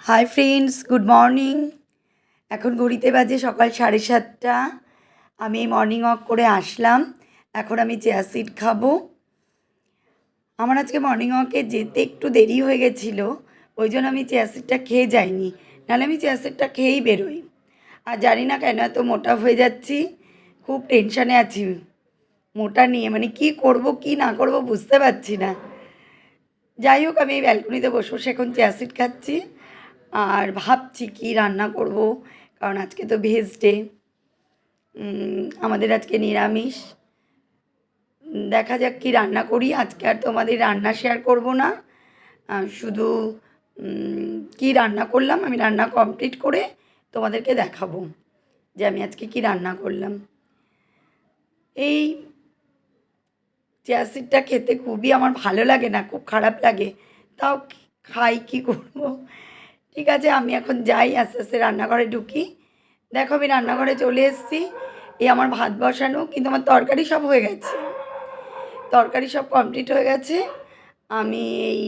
Hi friends, good morning. এখন ঘড়িতে বাজে সকাল 7:30। আমি এই মর্নিং ওয়াক করে আসলাম। এখন আমি চিয়া সিড খাবো। আমার আজকে মর্নিং ওয়াকে যেতে একটু দেরি হয়ে গেছিলো, ওই জন্য আমি চিয়া সিডটা খেয়ে যাইনি, নাহলে আমি চিয়া সিডটা খেয়েই বেরোই। আর জানি না কেন এত মোটা হয়ে যাচ্ছি, খুব টেনশানে আছি মোটা নিয়ে, মানে কি করব কি না করব বুঝতে পারছি না। যাই হোক, আমি এই ব্যালকনিতে বসে বসে এখন চিয়া সিড খাচ্ছি আর ভাবছি কি রান্না করব, কারণ আজকে তো ভেজ ডে, আমাদের আজকে নিরামিষ। দেখা যাক কি রান্না করি। আজকে আর তোমাদের রান্না শেয়ার করব না, শুধু কি রান্না করলাম আমি রান্না কমপ্লিট করে তোমাদেরকে দেখাবো যে আমি আজকে কি রান্না করলাম। এই চিয়া সিডটা খেতে খুবই আমার ভালো লাগে না, খুব খারাপ লাগে, তাও খাই, কি করব। ঠিক আছে, আমি এখন যাই, আস্তে আস্তে রান্নাঘরে ঢুকি। দেখো আমি রান্নাঘরে চলে এসেছি। এই আমার ভাত বসানো, কিন্তু আমার তরকারি সব হয়ে গেছে, তরকারি সব কমপ্লিট হয়ে গেছে। আমি এই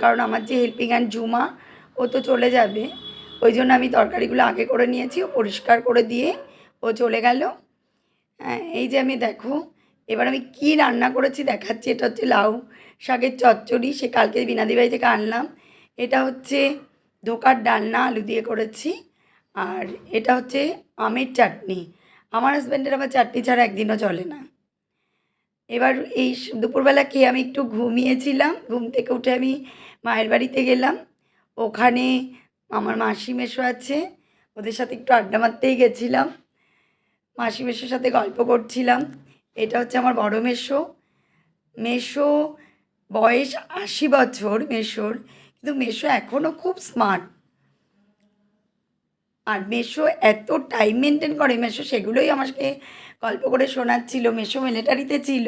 কারণ আমার যে হেল্পিং হ্যান্ড ঝুমা, ও তো চলে যাবে, ওই জন্য আমি তরকারিগুলো আগে করে নিয়েছি, ও পরিষ্কার করে দিয়ে ও চলে গেল। এই যে আমি দেখো, এবার আমি কি রান্না করেছি দেখাচ্ছি। এটা হচ্ছে লাউ শাকের চচ্চড়ি, সে কালকে বিনাদিবাড়ি থেকে আনলাম। এটা হচ্ছে ধোকার ডালনা, আলু দিয়ে করেছি। আর এটা হচ্ছে আমের চাটনি। আমার হাজব্যান্ডের আবার চাটনি ছাড়া একদিনও চলে না। এবার এই দুপুরবেলা খেয়ে আমি একটু ঘুমিয়েছিলাম, ঘুম থেকে উঠে আমি মায়ের বাড়িতে গেলাম। ওখানে আমার মাসি মেসো আছে, ওদের সাথে একটু আড্ডা মারতেই গেছিলাম, মাসি মেসোর সাথে গল্প করছিলাম। এটা হচ্ছে আমার বড় মেসো। মেসো বয়স 80 বছর মেসোর, কিন্তু মেসো এখনও খুব স্মার্ট। আর মেসো এত টাইম মেনটেন করে, মেসো সেগুলোই আমাকে গল্প করে শোনাচ্ছিল। মেসো মিলিটারিতে ছিল।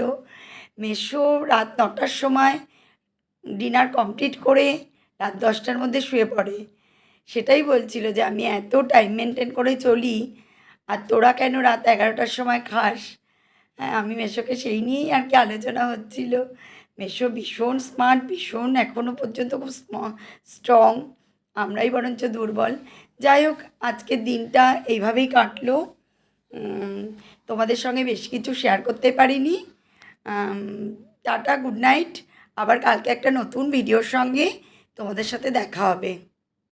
মেসো রাত 9টার সময় ডিনার কমপ্লিট করে রাত 10টার মধ্যে শুয়ে পড়ে। সেটাই বলছিল যে আমি এত টাইম মেনটেন করে চলি, আর তোরা কেন রাত 11টার সময় খাস। হ্যাঁ, আমি মেসোকে সেই নিয়েই আর কি আলোচনা হচ্ছিল। মেসো ভীষণ স্মার্ট, ভীষণ এখনও পর্যন্ত খুব স্ট্রং, আমরাই বরঞ্চ দুর্বল। যাই হোক, আজকের দিনটা এইভাবেই কাটলো। তোমাদের সঙ্গে বেশ কিছু শেয়ার করতে পারিনি। Tata, good night. আবার কালকে একটা নতুন ভিডিওর সঙ্গে তোমাদের সাথে দেখা হবে।